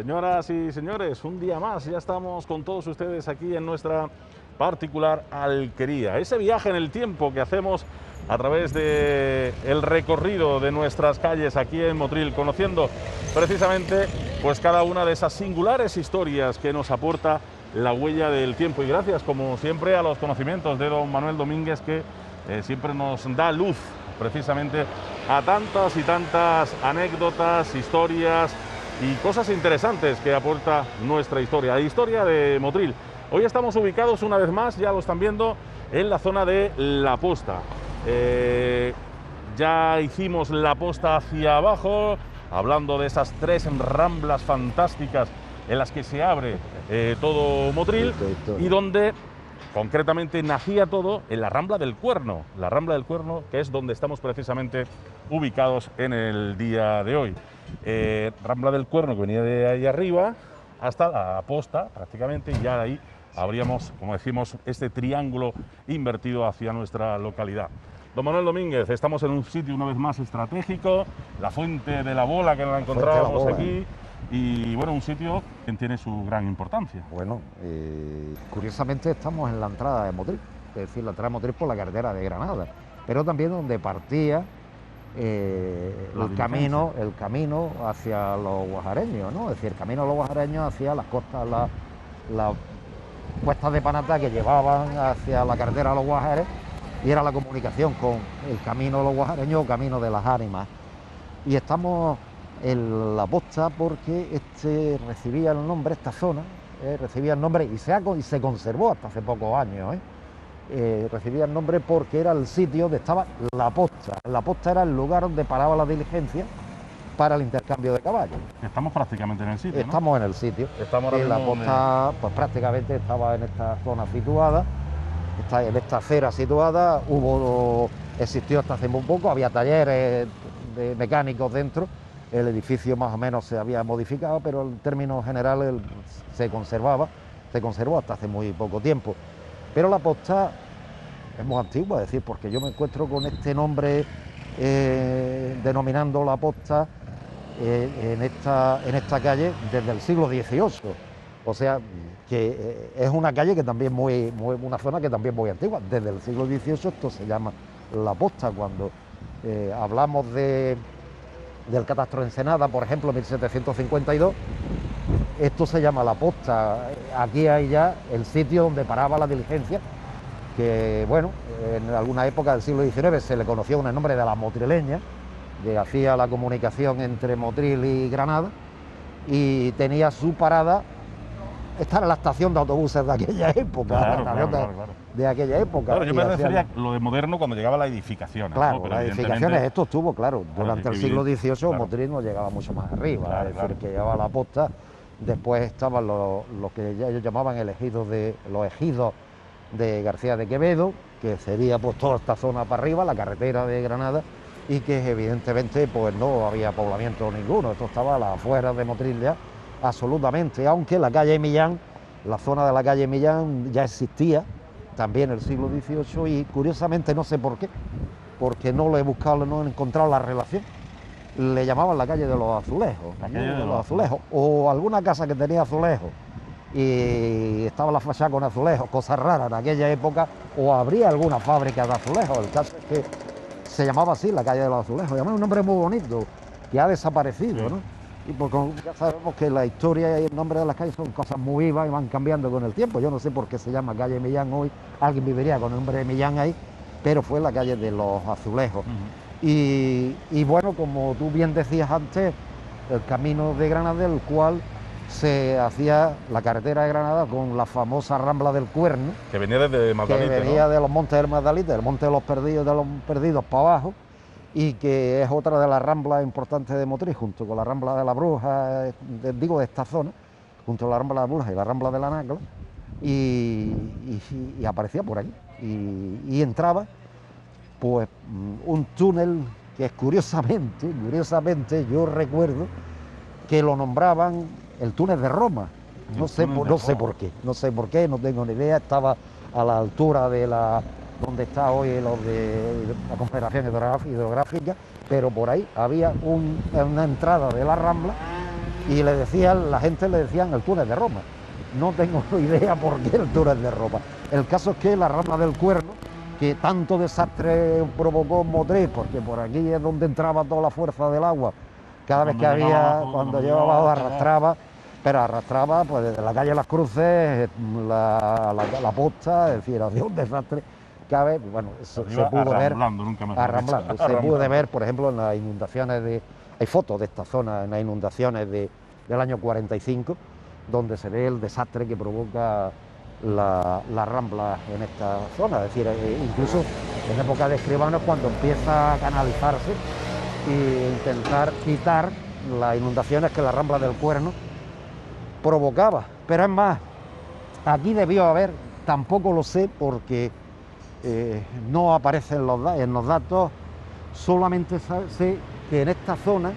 Señoras y señores, un día más, ya estamos con todos ustedes aquí en nuestra particular alquería. Ese viaje en el tiempo que hacemos a través de el recorrido de nuestras calles aquí en Motril, conociendo precisamente pues cada una de esas singulares historias que nos aporta la huella del tiempo. Y gracias, como siempre, a los conocimientos de don Manuel Domínguez, que siempre nos da luz precisamente a tantas y tantas anécdotas, historias y cosas interesantes que aporta nuestra historia, la historia de Motril. Hoy estamos ubicados una vez más, ya lo están viendo, en la zona de La Posta. Ya hicimos la posta hacia abajo, hablando de esas tres ramblas fantásticas en las que se abre todo Motril y donde concretamente nacía todo en la Rambla del Cuerno. La Rambla del Cuerno, que es donde estamos precisamente ubicados en el día de hoy. Rambla del Cuerno, que venía de ahí arriba hasta La Posta prácticamente, y ya de ahí habríamos, como decimos, este triángulo invertido hacia nuestra localidad. Don Manuel Domínguez, estamos en un sitio una vez más estratégico, la Fuente de la Bola, que la encontrábamos aquí, y bueno, un sitio que tiene su gran importancia. Bueno, curiosamente estamos en la entrada de Motril, es decir, la entrada de Motril por la carretera de Granada, pero también donde partía el camino hacia los guajareños, ¿no? Es decir, el camino a los guajareños hacia las costas, las puestas de Panatá que llevaban hacia la carretera a los Guajares, y era la comunicación con el camino de los guajareños o camino de las ánimas. Y estamos en La Posta porque recibía el nombre, esta zona, recibía el nombre y se conservó hasta hace pocos años, recibía el nombre porque era el sitio donde estaba La Posta. La Posta era el lugar donde paraba la diligencia para el intercambio de caballos. Estamos prácticamente en el sitio, ¿no? Estamos en el sitio. Estamos ahora La Posta, pues prácticamente estaba en esta zona situada, en esta acera situada. Existió hasta hace muy poco, había talleres de mecánicos dentro. El edificio más o menos se había modificado, pero en términos generales se conservó hasta hace muy poco tiempo. Pero La Posta es muy antigua, es decir, porque yo me encuentro con este nombre denominando La Posta en esta calle desde el siglo XVIII. O sea, que es una calle que también una zona que también es muy antigua. Desde el siglo XVIII esto se llama La Posta. Cuando hablamos del catastro de Ensenada, por ejemplo, 1752, esto se llama La Posta. Aquí hay ya el sitio donde paraba la diligencia, que bueno, en alguna época del siglo XIX se le conoció con el nombre de la Motrileña, que hacía la comunicación entre Motril y Granada, y tenía su parada. Esta era la estación de autobuses de aquella época, claro. De aquella época. Claro, yo me refería a lo de moderno cuando llegaba la edificación. Claro, ¿no? Pero las edificaciones, esto estuvo, claro, durante el siglo XVIII, claro. Motril no llegaba mucho más arriba, es decir, que llegaba a La Posta. Después estaban los que ellos llamaban los ejidos de García de Quevedo, que sería pues toda esta zona para arriba, la carretera de Granada, y que evidentemente pues no había poblamiento ninguno, esto estaba a las afueras de Motril ya, absolutamente, aunque la calle Millán, la zona de la calle Millán ya existía también en el siglo XVIII, y curiosamente no sé por qué, porque no lo he buscado, no he encontrado la relación. Le llamaban la calle de los azulejos, o alguna casa que tenía azulejos y estaba la fachada con azulejos, cosas raras en aquella época, o habría alguna fábrica de azulejos. El caso es que se llamaba así, la calle de los azulejos, llamaba un nombre muy bonito que ha desaparecido, ¿no? Y pues ya sabemos que la historia y el nombre de las calles son cosas muy vivas y van cambiando con el tiempo. Yo no sé por qué se llama calle Millán hoy, alguien viviría con el nombre de Millán ahí, pero fue la calle de los azulejos. Y bueno, como tú bien decías antes, el camino de Granada, del cual se hacía la carretera de Granada con la famosa Rambla del Cuerno, que venía desde Magdalite, que venía, ¿no?, de los montes del Magdalite, del monte de los perdidos para abajo, y que es otra de las ramblas importantes de Motril, junto con la Rambla de la Bruja, de esta zona, junto a la Rambla de la Bruja y la Rambla de la Nacla, y aparecía por aquí, y entraba pues un túnel que es curiosamente yo recuerdo que lo nombraban el túnel de Roma. No sé por qué, no tengo ni idea. Estaba a la altura de donde está hoy los de la Confederación Hidrográfica, pero por ahí había una entrada de la Rambla y le decían, la gente le decían el túnel de Roma. No tengo idea por qué el túnel de Roma. El caso es que la Rambla del Cuerno, que tanto desastre provocó en Motril, porque por aquí es donde entraba toda la fuerza del agua, cada vez que había, cuando llegaba abajo arrastraba, pero arrastraba pues desde la calle Las Cruces, la Posta, es decir, había un desastre. Cada vez, bueno, se pudo ver, arramblando, se pudo ver, por ejemplo, en las inundaciones hay fotos de esta zona, en las inundaciones del año 45, donde se ve el desastre que provoca la Rambla en esta zona, es decir, incluso en época de Escribano es cuando empieza a canalizarse e intentar quitar las inundaciones que la Rambla del Cuerno provocaba. Pero es más, aquí debió haber, tampoco lo sé porque no aparece en los datos, solamente sé que en esta zona,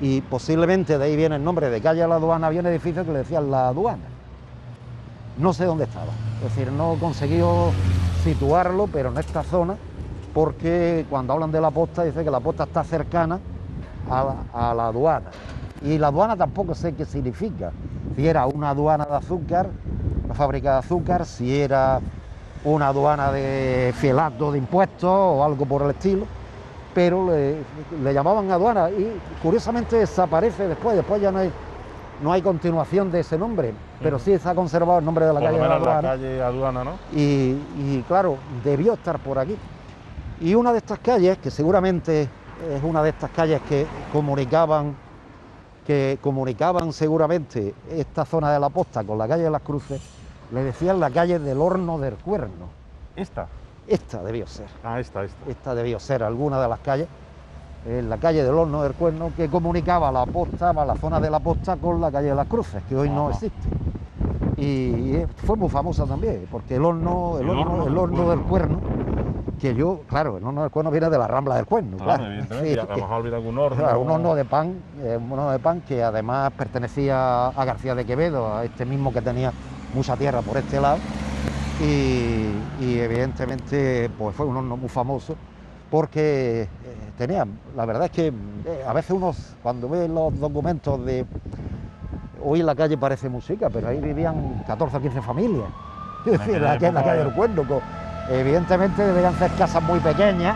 y posiblemente de ahí viene el nombre de calle a la Aduana, había un edificio que le decían la Aduana. No sé dónde estaba, es decir, no he conseguido situarlo, pero en esta zona, porque cuando hablan de la Posta, dice que la Posta está cercana a la aduana. Y la aduana tampoco sé qué significa, si era una aduana de azúcar, una fábrica de azúcar, si era una aduana de fielato de impuestos o algo por el estilo, pero le llamaban aduana y curiosamente desaparece después ya no hay continuación de ese nombre, pero sí se ha conservado el nombre de la calle de la Aduana. La calle Aduana, ¿no? Y claro, debió estar por aquí. Y una de estas calles, que seguramente es una de estas calles que comunicaban seguramente esta zona de la Posta con la calle de Las Cruces, le decían la calle del Horno del Cuerno. ¿Esta? Esta debió ser. Ah, esta. Esta debió ser alguna de las calles, la calle del Horno del Cuerno, que comunicaba la Posta, la zona de la Posta con la calle de Las Cruces, que hoy no existe. Y fue muy famosa también, porque el horno del Cuerno, que yo, claro, el horno del Cuerno viene de la Rambla del Cuerno. Claro, evidentemente, a lo mejor olvidado algún horno. Claro, un horno de pan que además pertenecía a García de Quevedo, a este mismo que tenía mucha tierra por este lado. Y evidentemente pues fue un horno muy famoso porque tenía, la verdad es que a veces cuando ve los documentos hoy la calle parece música, pero ahí vivían 14 o 15 familias, es decir, la calle del Cuerno, evidentemente deberían ser casas muy pequeñas.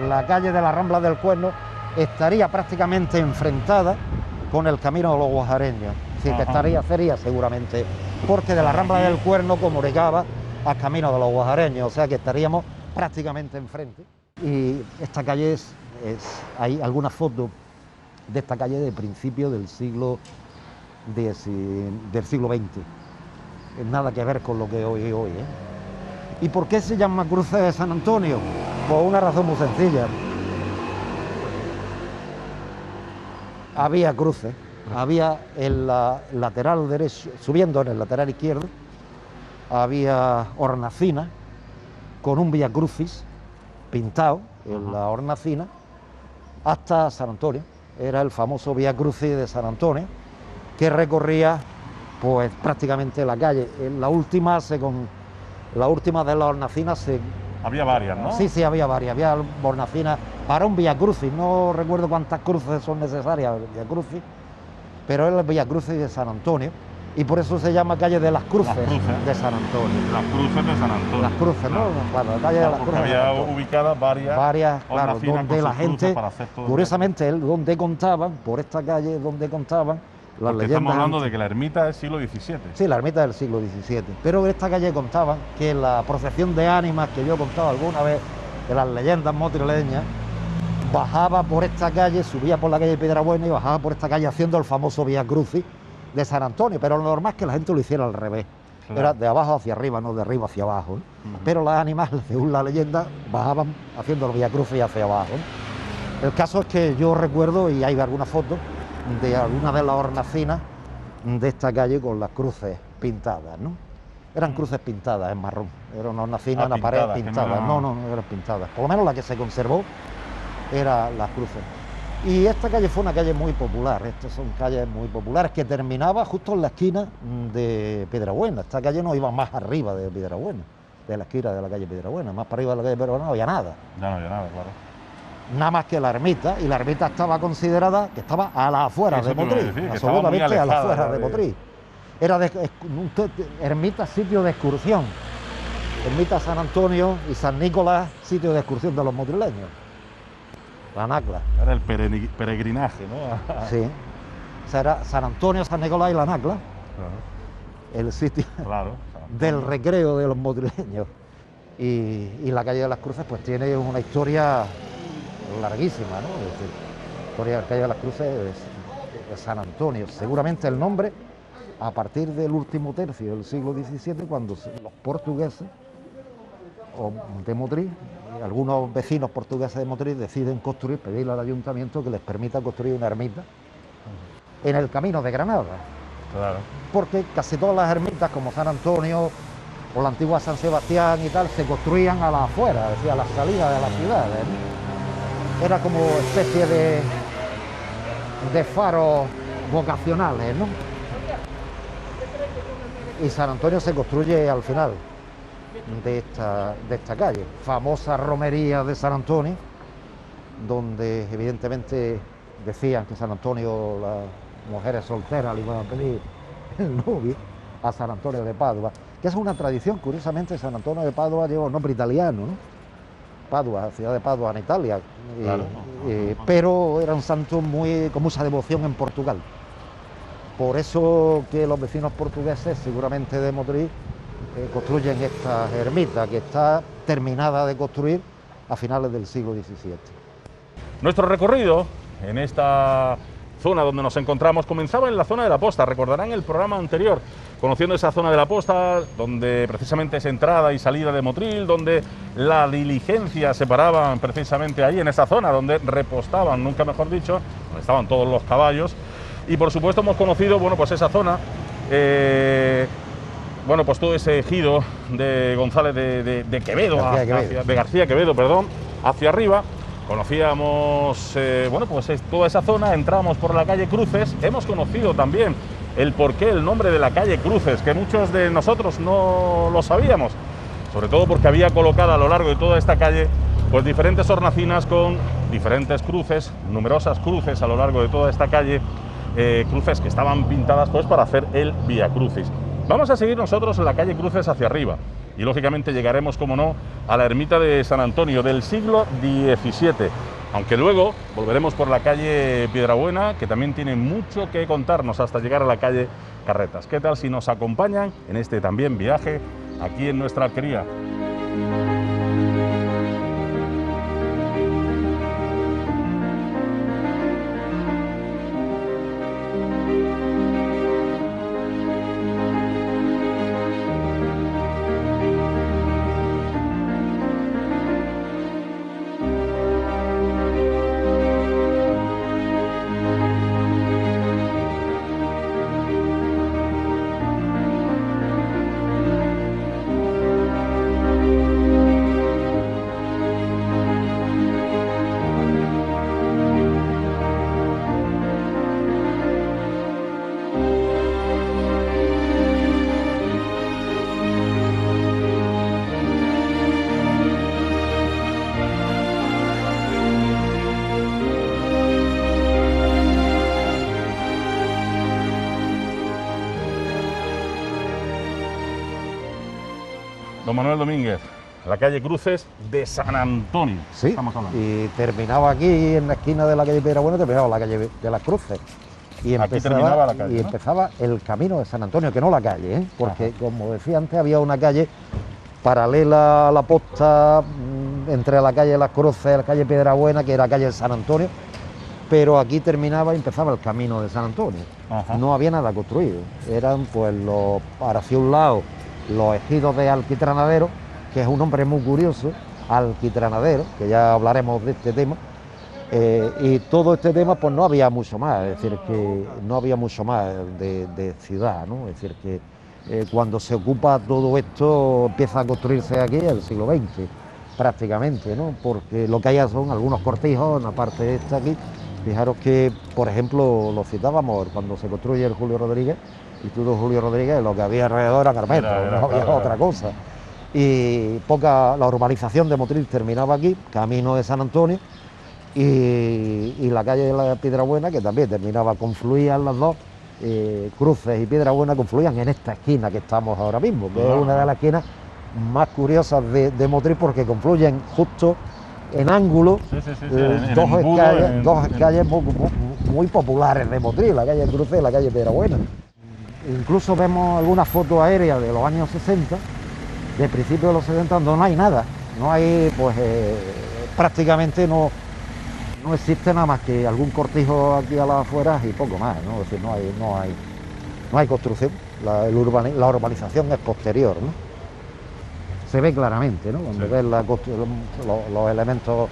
La calle de la Rambla del Cuerno estaría prácticamente enfrentada con el camino de los guajareños, es decir, que sería seguramente, porque de la Rambla del Cuerno comunicaba al camino de los guajareños, o sea que estaríamos prácticamente enfrente. Y esta calle hay algunas fotos de esta calle de principio del siglo XX, nada que ver con lo que hoy, ¿eh? ¿Y por qué se llama Cruces de San Antonio? Por una razón muy sencilla. Había cruces, había en la lateral derecho, subiendo en el lateral izquierdo, había hornacinas con un Vía Crucis pintado en la hornacina hasta San Antonio. Era el famoso Vía Crucis de San Antonio, que recorría pues prácticamente la calle. La última de las hornacinas había varias, ¿no? Sí, había varias. Había hornacinas para un Vía Crucis. No recuerdo cuántas cruces son necesarias el Vía Crucis, pero es el Vía Crucis de San Antonio. Y por eso se llama calle de Las Cruces de San Antonio. Las Cruces de San Antonio. Las Cruces, ¿no? Claro, la calle de Las Cruces. Había ubicadas varias, claro, donde la gente, curiosamente, por esta calle donde contaban las leyendas. Estamos hablando de que la ermita es siglo XVII. Sí, la ermita del siglo XVII. Pero en esta calle contaban que la procesión de ánimas que yo he contado alguna vez de las leyendas motrileñas bajaba por esta calle, subía por la calle Piedrabuena y bajaba por esta calle haciendo el famoso Vía Crucis de San Antonio, pero lo normal es que la gente lo hiciera al revés. Claro. Era de abajo hacia arriba, no de arriba hacia abajo, ¿eh? Pero las ánimas, según la leyenda, bajaban haciendo el Vía Crucis hacia abajo, ¿eh? El caso es que yo recuerdo, y hay algunas fotos, de algunas de las hornacinas de esta calle con las cruces pintadas, ¿no? Eran cruces pintadas en marrón, era una hornacina, una pared pintada, no eran pintadas, por lo menos la que se conservó era las cruces. Y esta calle fue una calle muy popular, estas son calles muy populares que terminaba justo en la esquina de Piedrabuena. Esta calle no iba más arriba de Piedrabuena, de la esquina de la calle Piedrabuena, más para arriba de la calle Piedrabuena no había nada. Ya no había nada, claro. nada más que la ermita, y la ermita estaba considerada que estaba a las afueras de Motril, absolutamente a las afueras de Motril. Era ermita sitio de excursión, ermita San Antonio y San Nicolás sitio de excursión de los motrileños. La Nacla. Era el peregrinaje, ¿no? Sí, o sea, era San Antonio, San Nicolás y la Nacla, el sitio del recreo de los motrileños. Y la calle de las Cruces pues tiene una historia larguísima, ¿no? Es decir, la historia de la calle de las Cruces de San Antonio. Seguramente el nombre a partir del último tercio del siglo XVII, cuando los portugueses de Motril, algunos vecinos portugueses de Motril deciden pedirle al ayuntamiento que les permita construir una ermita en el camino de Granada. Claro. Porque casi todas las ermitas, como San Antonio o la antigua San Sebastián y tal, se construían a la afuera, es decir, a la salida de las ciudades, ¿no? Era como especie de faros vocacionales, ¿no? Y San Antonio se construye al final de esta calle, famosa romería de San Antonio, donde evidentemente decían que San Antonio, las mujeres solteras le iban a pedir el novio a San Antonio de Padua, que es una tradición. Curiosamente San Antonio de Padua lleva un nombre italiano, ¿no? Padua, ciudad de Padua en Italia, claro, pero era un santo con mucha devoción en Portugal. Por eso que los vecinos portugueses, seguramente de Motril, construyen esta ermita, que está terminada de construir a finales del siglo XVII. Nuestro recorrido en esta zona donde nos encontramos comenzaba en la zona de la Posta. Recordarán el programa anterior, conociendo esa zona de la Posta, donde precisamente es entrada y salida de Motril, donde la diligencia se paraban precisamente ahí en esa zona, donde repostaban, nunca mejor dicho, donde estaban todos los caballos. Y por supuesto hemos conocido, bueno, pues esa zona, bueno, pues todo ese ejido de González de Quevedo, de García Quevedo, perdón, hacia arriba. Conocíamos, bueno, pues toda esa zona, entramos por la calle Cruces. Hemos conocido también el porqué, el nombre de la calle Cruces, que muchos de nosotros no lo sabíamos, sobre todo porque había colocado a lo largo de toda esta calle pues diferentes hornacinas con diferentes cruces, numerosas cruces a lo largo de toda esta calle, cruces que estaban pintadas pues para hacer el Vía Crucis. Vamos a seguir nosotros en la calle Cruces hacia arriba y lógicamente llegaremos, como no, a la ermita de San Antonio del siglo XVII, aunque luego volveremos por la calle Piedrabuena, que también tiene mucho que contarnos hasta llegar a la calle Carretas. ¿Qué tal si nos acompañan en este también viaje aquí en nuestra alquería? Don Manuel Domínguez, la calle Cruces de San Antonio. Sí, estamos hablando. Y terminaba aquí en la esquina de la calle Piedrabuena, terminaba la calle de las Cruces. Y empezaba, la calle, ¿no? Empezaba el camino de San Antonio, que no la calle, porque como decía antes, había una calle paralela a la Posta, entre la calle de las Cruces y la calle Piedrabuena, que era calle de San Antonio, pero aquí terminaba y empezaba el camino de San Antonio. No había nada construido, eran pues hacia un lado los ejidos de Alquitranadero, que es un nombre muy curioso, Alquitranadero, que ya hablaremos de este tema, y todo este tema pues no había mucho más, es decir, que no había mucho más de ciudad, ¿no? Es decir, que cuando se ocupa todo esto empieza a construirse aquí en el siglo XX, prácticamente, ¿no? Porque lo que hay son algunos cortijos en la parte de esta aquí. Fijaros que, por ejemplo, lo citábamos cuando se construye el Julio Rodríguez, el Instituto Julio Rodríguez, lo que había alrededor era carpeta, no había otra cosa. Y la urbanización de Motril terminaba aquí, camino de San Antonio, y la calle de la Piedrabuena, que también terminaba, confluían las dos, Cruces y Piedrabuena confluían en esta esquina que estamos ahora mismo, que es una de las esquinas más curiosas de Motril, porque confluyen justo en ángulo dos calles muy populares de Motril, la calle Cruces y la calle Piedrabuena. Incluso vemos algunas fotos aéreas de los años 60, de principios de los 70, donde no hay nada, no hay, pues prácticamente no existe nada más que algún cortijo aquí a las afueras y poco más, ¿no? Es decir, no hay construcción, la urbanización es posterior, ¿no? Se ve claramente, ¿no? Cuando ves los elementos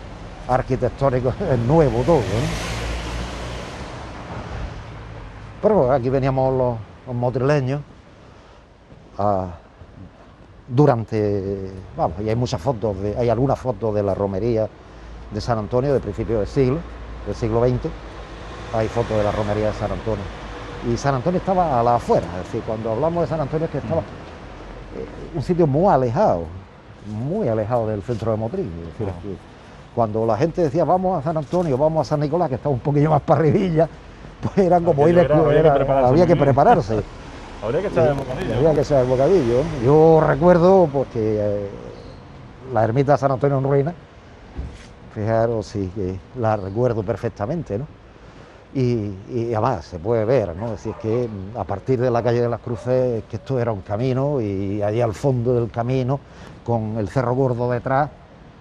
arquitectónicos, es nuevo todo, ¿no? Pero aquí veníamos los motrileños y hay muchas fotos, hay algunas fotos de la romería de San Antonio de principios del siglo XX, hay fotos de la romería de San Antonio. Y San Antonio estaba a la afuera, es decir, cuando hablamos de San Antonio es que estaba un sitio muy alejado del centro de Motril. Es decir, que cuando la gente decía vamos a San Antonio, vamos a San Nicolás, que estaba un poquillo más para arribilla, pues era como ir había que prepararse. Habría que echar el bocadillo. Había que echar el bocadillo. Yo recuerdo porque la ermita de San Antonio en ruina, fijaros, sí, que la recuerdo perfectamente, ¿no? Y además se puede ver, ¿no? Es decir, que a partir de la calle de las Cruces, que esto era un camino, y allí al fondo del camino, con el Cerro Gordo detrás,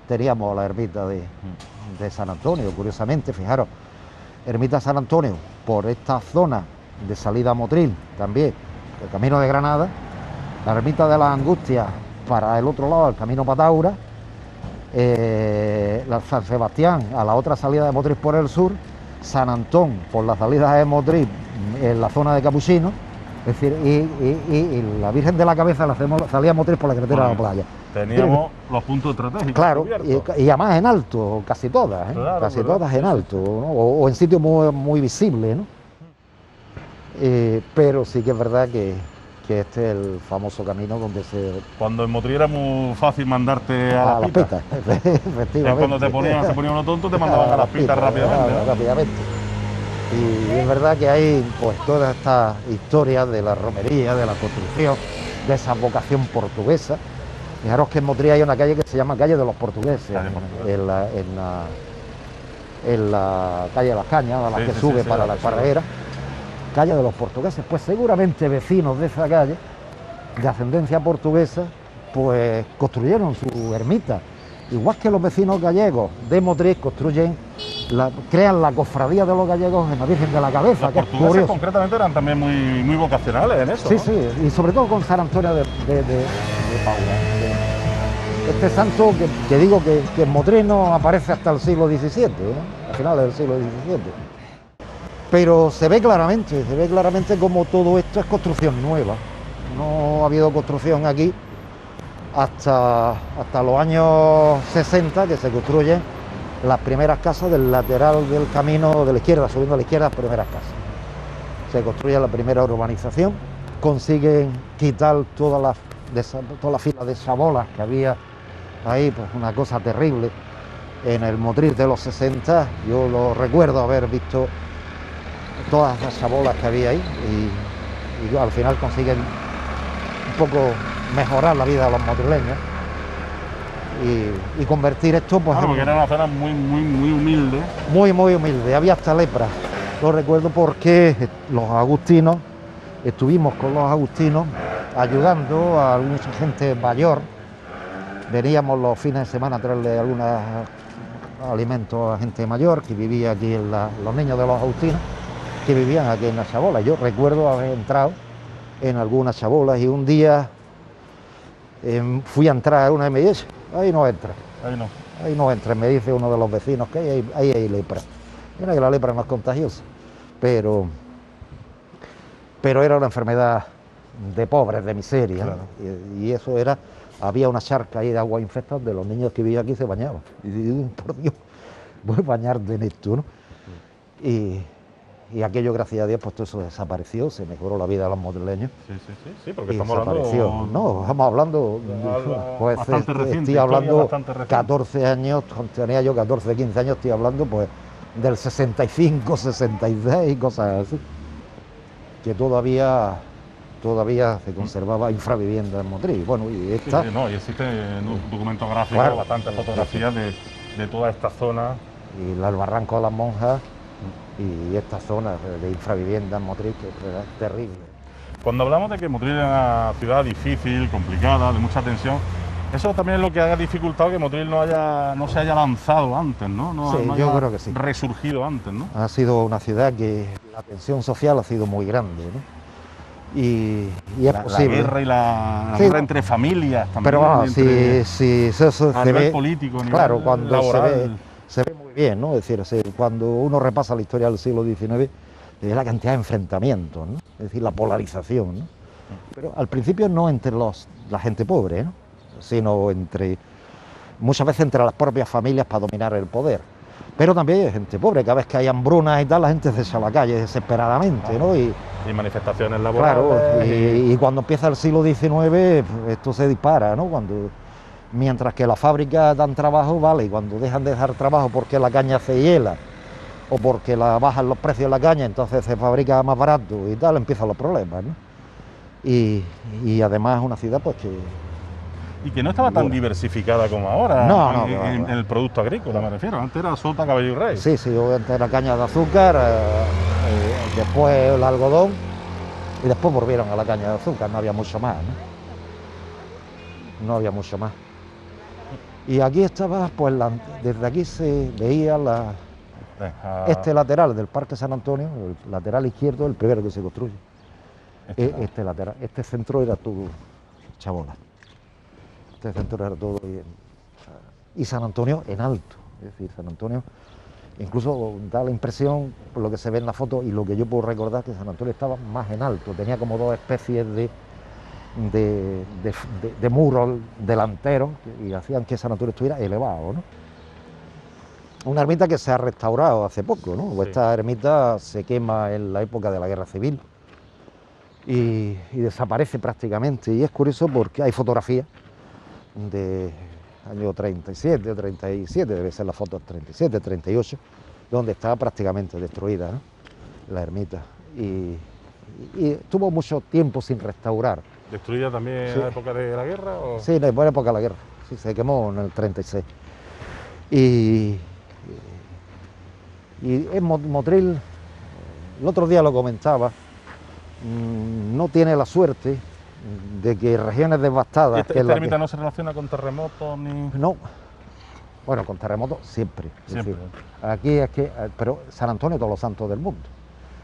teníamos la ermita de San Antonio. Curiosamente, fijaros, ermita San Antonio, por esta zona de salida a Motril, también, el camino de Granada, la ermita de las Angustias para el otro lado, el camino para Taura, la San Sebastián a la otra salida de Motril por el sur, San Antón por la salida de Motril en la zona de Capuchino, es decir, y la Virgen de la Cabeza salía a Motril por la carretera de la playa. Teníamos los puntos estratégicos. Claro, y además en alto, casi todas, claro, casi todas en alto, ¿no? O en sitios muy visibles, ¿no? Pero sí que es verdad que este es el famoso camino donde se... Cuando en Motril era muy fácil mandarte a las pitas. Efectivamente. Cuando se ponía uno tonto, te mandaban a las pitas rápidamente. Rápidamente. Y es verdad que hay pues toda esta historia de la romería, de la construcción, de esa vocación portuguesa. Fijaros que en Motril hay una calle que se llama Calle de los Portugueses, en la calle de las Cañas, a la que sube para la Esparraguera. Calle de los Portugueses, pues seguramente vecinos de esa calle, de ascendencia portuguesa, pues construyeron su ermita. Igual que los vecinos gallegos de Motril crean la cofradía de los gallegos en la Virgen de la Cabeza. Los portugueses concretamente eran también muy vocacionales en eso, sí, ¿no? Sí, y sobre todo con San Antonio de Paula. Este santo que digo que en Motril no aparece hasta el siglo XVII, ¿no? A finales del siglo XVII. Pero se ve claramente como todo esto es construcción nueva. No ha habido construcción aquí hasta los años 60, que se construyen las primeras casas del lateral del camino de la izquierda, subiendo a la izquierda, las primeras casas. Se construye la primera urbanización, consiguen quitar toda la fila de chabolas que había ahí, pues una cosa terrible. En el Motril de los 60, yo lo recuerdo haber visto todas las chabolas que había ahí y al final consiguen un poco mejorar la vida de los motrileños y convertir esto pues... Claro, porque era una zona muy humilde. Muy humilde, había hasta lepra. Lo recuerdo porque los agustinos, estuvimos con los agustinos ayudando a mucha gente mayor. Veníamos los fines de semana a traerle algunos alimentos a gente mayor que vivía aquí, los niños de los agustinos, que vivían aquí en las chabolas. Yo recuerdo haber entrado en algunas chabolas y un día fui a entrar a una y me dice, ahí no entra. Ahí no entra, me dice uno de los vecinos que ahí hay lepra. Mira que la lepra no es contagiosa, pero era una enfermedad de pobres, de miseria. Claro. Y eso era, había una charca ahí de agua infectada donde los niños que vivían aquí se bañaban. Y digo, por Dios, voy a bañarte en esto, ¿no? y aquello, gracias a Dios, pues todo eso desapareció, se mejoró la vida de los madrileños. Sí, porque Y estamos desapareció. hablando... No, estamos hablando, pues bastante reciente, estoy hablando bastante reciente. 14 años, cuando tenía yo 14, 15 años, estoy hablando pues del 65, 66, cosas así, que todavía se conservaba infravivienda en Motril. Bueno, y esta... Sí, no, y existen documentos gráficos, Claro, bastantes fotografías de toda esta zona. Y el Barranco de las Monjas y esta zona de infravivienda en Motril, que es terrible. Cuando hablamos de que Motril es una ciudad difícil, complicada, de mucha tensión, eso también es lo que ha dificultado que Motril no se haya lanzado antes, ¿no? Sí, no yo haya creo que sí. resurgido antes, ¿no? Ha sido una ciudad que la tensión social ha sido muy grande, ¿no? Y es posible. La guerra y la Sí, guerra entre familias también. Pero vamos, entre, si eso a se nivel ve, político, a nivel claro, cuando laboral. se ve muy bien, ¿no? Es decir, cuando uno repasa la historia del siglo XIX, es la cantidad de enfrentamientos, ¿no? Es decir, la polarización, ¿no? Pero al principio no entre la gente pobre, ¿no? Sino muchas veces entre las propias familias para dominar el poder. Pero también hay gente pobre, cada vez que hay hambrunas y tal, la gente se echa a la calle desesperadamente, ¿no? Y manifestaciones laborales. claro, y cuando empieza el siglo XIX, esto se dispara, ¿no? Mientras que las fábricas dan trabajo, vale, y cuando dejan de dar trabajo porque la caña se hiela o porque bajan los precios de la caña, entonces se fabrica más barato y tal, empiezan los problemas, ¿no? Y además es una ciudad pues que... Y que no estaba tan diversificada como ahora en el producto agrícola, me refiero. Antes era sota, caballo y rey. Sí, antes era caña de azúcar, después el algodón y después volvieron a la caña de azúcar, no había mucho más, ¿no? No había mucho más. Y aquí estaba, pues desde aquí se veía este lateral del Parque San Antonio, el lateral izquierdo, el primero que se construye. Este lateral, este centro era todo chabola. Este centro era todo bien. Y San Antonio en alto, es decir, San Antonio incluso da la impresión, por lo que se ve en la foto y lo que yo puedo recordar, que San Antonio estaba más en alto, tenía como dos especies de muros delanteros y hacían que San Antonio estuviera elevado, ¿no? Una ermita que se ha restaurado hace poco, ¿no? Sí. Esta ermita se quema en la época de la Guerra Civil y desaparece prácticamente, y es curioso porque hay fotografías de año 37 o 37, debe ser la foto 37, 38, donde está prácticamente destruida, ¿no? La ermita, y estuvo mucho tiempo sin restaurar. ¿Destruida también en la época de la guerra? ¿O? Sí, en la buena época de la guerra, sí, se quemó en el 36. Y en Motril, el otro día lo comentaba, no tiene la suerte de que regiones devastadas... ¿Esta ermita no se relaciona con terremotos ni...? No, bueno, con terremotos siempre. Siempre. Decir, aquí es que... Pero San Antonio todos los santos del mundo.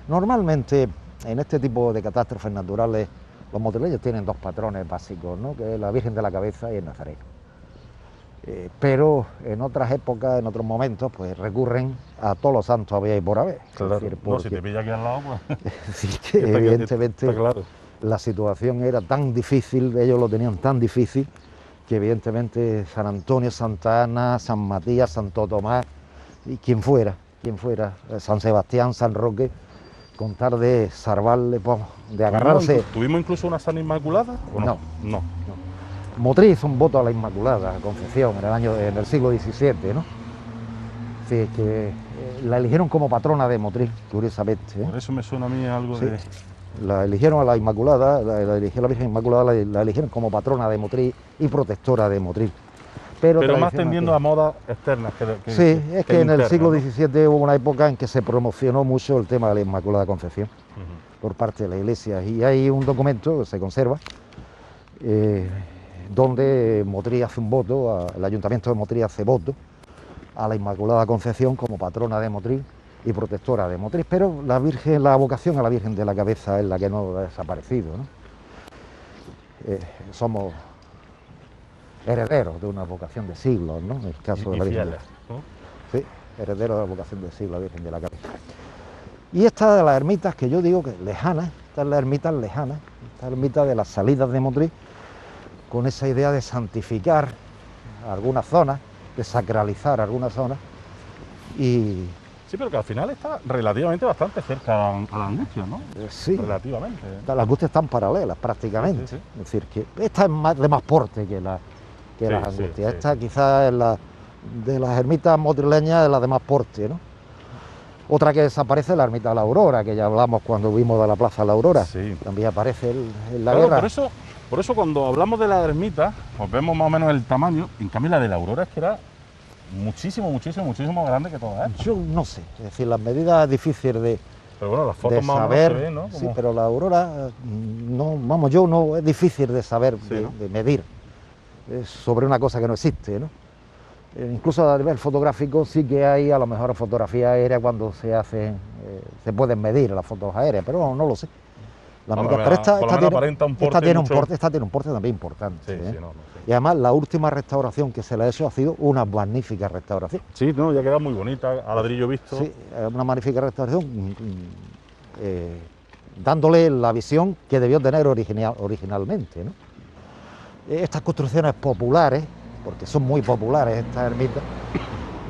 Normalmente, en este tipo de catástrofes naturales, los motrileños tienen dos patrones básicos, ¿no? Que es la Virgen de la Cabeza y el Nazareno. Pero en otras épocas, en otros momentos, pues recurren a todos los santos había y por haber. Claro, es decir, no, si te pilla aquí al lado, pues... sí, que evidentemente está claro. La situación era tan difícil, ellos lo tenían tan difícil, que evidentemente San Antonio, Santa Ana, San Matías, Santo Tomás, y quien fuera, San Sebastián, San Roque, con tal de salvarle, pues, de agarrarse... ¿Tuvimos incluso una San Inmaculada? ¿O no? No. Motril hizo un voto a la Inmaculada Concepción en el siglo XVII, ¿no? Sí, que la eligieron como patrona de Motril, curiosamente, ¿eh? Por eso me suena a mí algo sí. de... La eligieron a la Inmaculada, la eligió la Virgen Inmaculada, la eligieron como patrona de Motril y protectora de Motril. Pero más tendiendo a modas externas que sí, es que en el internas, siglo ¿no? XVII hubo una época en que se promocionó mucho el tema de la Inmaculada Concepción por parte de la Iglesia, y hay un documento que se conserva donde Motril hace un voto, el Ayuntamiento de Motril hace voto a la Inmaculada Concepción como patrona de Motril y protectora de Motril, pero la vocación a la Virgen de la Cabeza es la que no ha desaparecido, ¿no? Somos herederos de una vocación de siglos, ¿no? En el caso de la Virgen. Fieles, ¿no? Sí, herederos de la vocación de siglos, la Virgen de la Cabeza. Y esta de las ermitas que yo digo que lejanas, esta es la ermita lejana, esta ermita de las salidas de Motril, con esa idea de santificar algunas zonas, de sacralizar algunas zonas, y Sí, pero que al final está relativamente bastante cerca a la angustia, ¿no? Sí. Relativamente. Las angustias están paralelas prácticamente. Sí, sí, sí. Es decir, que esta es más de más porte que las angustias. Esta quizás es de las ermitas motrileñas es la de más porte, ¿no? Otra que desaparece es la ermita de la Aurora, que ya hablamos cuando vimos de la Plaza de la Aurora. Sí. También aparece en la Claro, guerra. por eso cuando hablamos de la ermita, pues vemos más o menos el tamaño. En cambio la de la Aurora es que era muchísimo grande que todas estas. Yo no sé, es decir, las medidas es difícil de Pero bueno, las fotos más o saber, menos se ven, ¿no? Como... Sí, pero la Aurora, no, vamos, yo no, es difícil de saber, Sí, ¿no? de medir sobre una cosa que no existe, ¿no? Incluso a nivel fotográfico sí que hay a lo mejor fotografía aérea cuando se hacen, se pueden medir las fotos aéreas, pero no lo sé. Pero esta tiene un porte también importante. Sí, sí, Y además la última restauración que se le ha hecho ha sido una magnífica restauración. Sí, no, ya queda muy bonita, a ladrillo visto. Sí, una magnífica restauración, dándole la visión que debió tener originalmente, ¿no? Estas construcciones populares, porque son muy populares estas ermitas,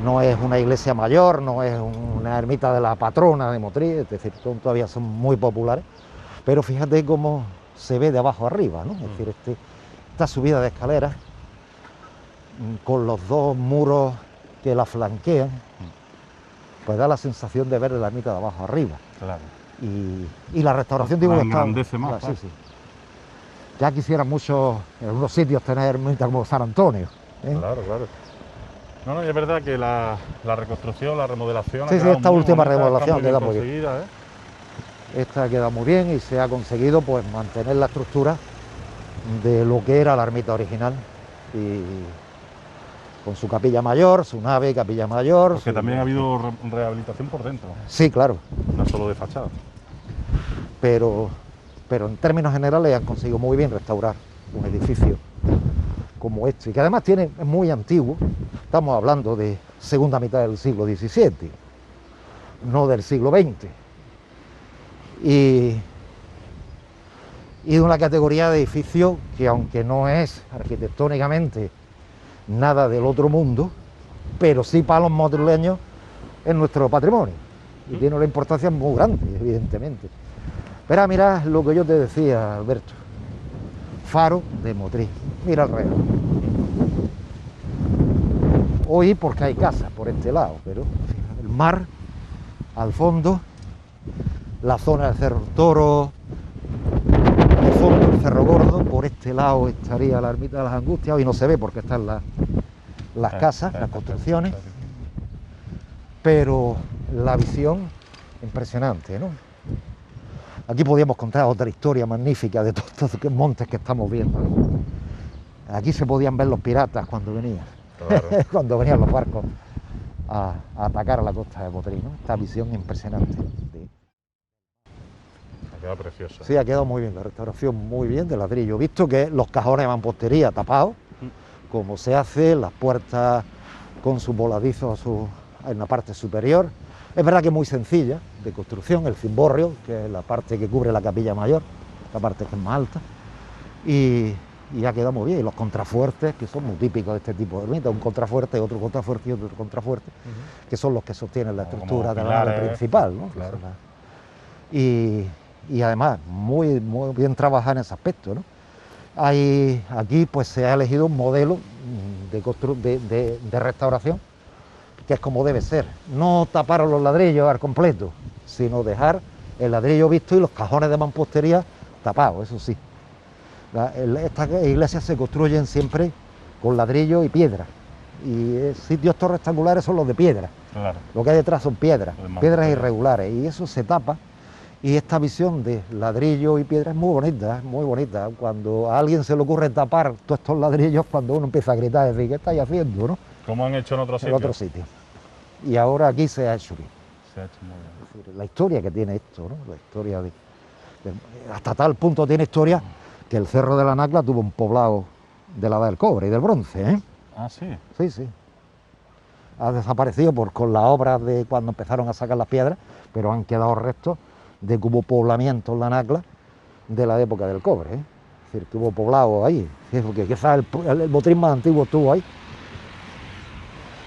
no es una iglesia mayor, no es una ermita de la patrona de Motril, es decir, todavía son muy populares, pero fíjate cómo se ve de abajo arriba, ¿no? Es decir, esta subida de escaleras, con los dos muros que la flanquean, pues da la sensación de ver la ermita de abajo arriba. Claro. Y la restauración, digo, engrandece más. Claro, sí. Ya quisieran muchos, en algunos sitios, tener ermitas como San Antonio. Claro. No, y es verdad que la reconstrucción, la remodelación... Sí, esta última remodelación queda muy bien. ¿eh? Esta ha quedado muy bien y se ha conseguido pues mantener la estructura de lo que era la ermita original, y con su capilla mayor, su nave, capilla mayor... Porque también ha habido rehabilitación por dentro. Sí, claro. No solo de fachada. Pero en términos generales han conseguido muy bien restaurar un edificio como este, que además es muy antiguo. Estamos hablando de segunda mitad del siglo XVII, no del siglo XX. Y de una categoría de edificio que, aunque no es arquitectónicamente nada del otro mundo, pero sí para los motrileños es nuestro patrimonio y tiene una importancia muy grande, evidentemente. Pero mira lo que yo te decía, Alberto, faro de Motril, mira alrededor. Hoy porque hay casas por este lado, pero el mar al fondo, la zona del Cerro Toro, al fondo el Cerro Gordo, por este lado estaría la ermita de las Angustias. Hoy no se ve porque están las casas, las construcciones, pero la visión impresionante, ¿no? Aquí podíamos contar otra historia magnífica de todos estos montes que estamos viendo. Aquí se podían ver los piratas cuando venían, claro. Cuando venían los barcos a atacar a la costa de Motril, ¿no? Esta visión impresionante. Sí. Ha quedado preciosa. Sí, ha quedado muy bien, la restauración muy bien, de ladrillo. Visto que los cajones de mampostería tapados, como se hace, las puertas con sus voladizos en la parte superior. Es verdad que es muy sencilla de construcción, el cimborrio, que es la parte que cubre la capilla mayor, la parte que es más alta, y ha quedado muy bien. Y los contrafuertes, que son muy típicos de este tipo de ermitas, un contrafuerte, otro contrafuerte y otro contrafuerte, que son los que sostienen la estructura de la nave principal, ¿no? Claro. Y además, muy bien trabajar en ese aspecto, ¿no? Aquí pues se ha elegido un modelo de restauración que es como debe ser, no tapar los ladrillos al completo, sino dejar el ladrillo visto y los cajones de mampostería tapados, eso sí. Estas iglesias se construyen siempre con ladrillo y piedra, y sitios estos rectangulares son los de piedra, claro. Lo que hay detrás son piedras irregulares, y eso se tapa, y esta visión de ladrillo y piedra es muy bonita. Cuando a alguien se le ocurre tapar todos estos ladrillos, cuando uno empieza a gritar, decir, ¿qué estáis haciendo, no? ¿Cómo han hecho en otros sitios? En otros sitios. Y ahora aquí se ha hecho bien. Se ha hecho muy bien. Es decir, la historia que tiene esto, ¿no? La historia hasta tal punto tiene historia que el Cerro de la Nacla tuvo un poblado de la edad del cobre y del bronce, ¿eh? Ah, sí. Sí. Ha desaparecido con las obras de cuando empezaron a sacar las piedras, pero han quedado restos de que hubo poblamiento en la Nacla de la época del cobre, ¿eh? Es decir, que hubo poblado ahí, porque quizás el Motril más antiguo estuvo ahí.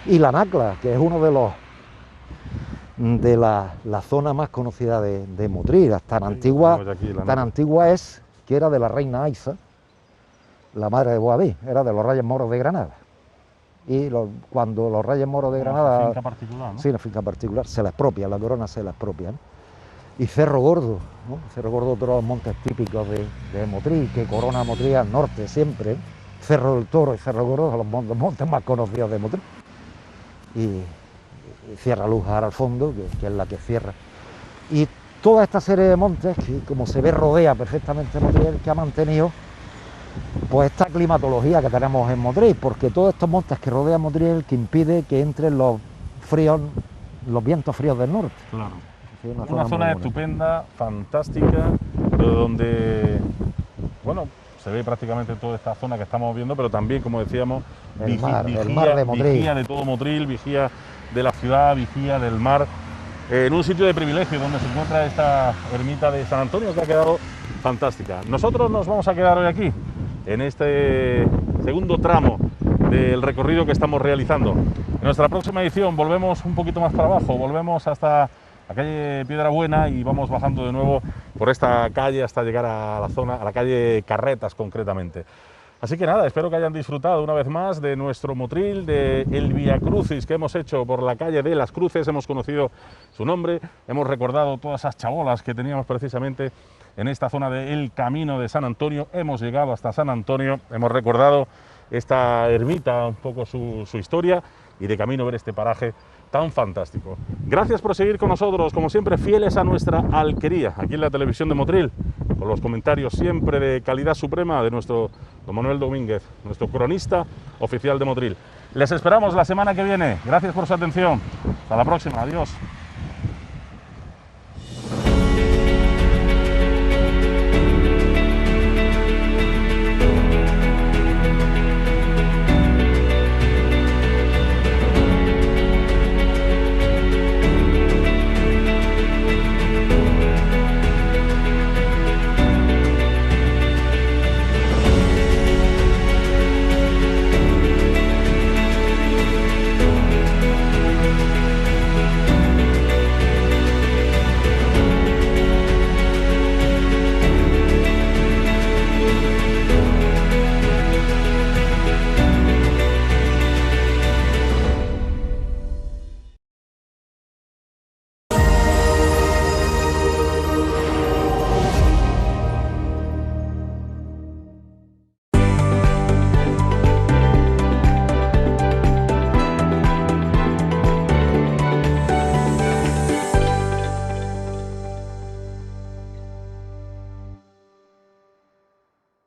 Y la Nacla, que es uno de la zona más conocida de Motril. Tan antigua es que era de la reina Aiza, la madre de Boabí, era de los Reyes Moros de Granada. Y cuando los Reyes Moros de Granada... Una finca particular, ¿no? Sí, una finca particular, se la expropia, la corona se la expropia, ¿no? Y Cerro Gordo, ¿no? Cerro Gordo, otro de los montes típicos de Motril, que corona Motril al norte siempre, ¿eh? Cerro del Toro y Cerro Gordo son los montes más conocidos de Motril. Y Sierra Lujar al fondo, que es la que cierra. Y toda esta serie de montes, que como se ve rodea perfectamente Motril, que ha mantenido pues esta climatología que tenemos en Motril, porque todos estos montes que rodean Motril que impide que entren los vientos fríos del norte. Claro. Sí, una zona estupenda, fantástica, donde, bueno, se ve prácticamente toda esta zona que estamos viendo, pero también, como decíamos, el mar de Motril. Vigía de todo Motril, vigía de la ciudad, vigía del mar, en un sitio de privilegio donde se encuentra esta ermita de San Antonio, que ha quedado fantástica. Nosotros nos vamos a quedar hoy aquí, en este segundo tramo del recorrido que estamos realizando. En nuestra próxima edición volvemos un poquito más para abajo, volvemos hasta la calle Piedrabuena y vamos bajando de nuevo por esta calle hasta llegar a la zona, a la calle Carretas concretamente. Así que nada, espero que hayan disfrutado una vez más de nuestro Motril, del Via Crucis que hemos hecho por la calle de las Cruces. Hemos conocido su nombre, hemos recordado todas esas chabolas que teníamos precisamente en esta zona del Camino de San Antonio. Hemos llegado hasta San Antonio, hemos recordado esta ermita, un poco su historia, y de camino ver este paraje tan fantástico. Gracias por seguir con nosotros, como siempre, fieles a nuestra alquería, aquí en la televisión de Motril, con los comentarios siempre de calidad suprema de nuestro don Manuel Domínguez, nuestro cronista oficial de Motril. Les esperamos la semana que viene. Gracias por su atención. Hasta la próxima. Adiós.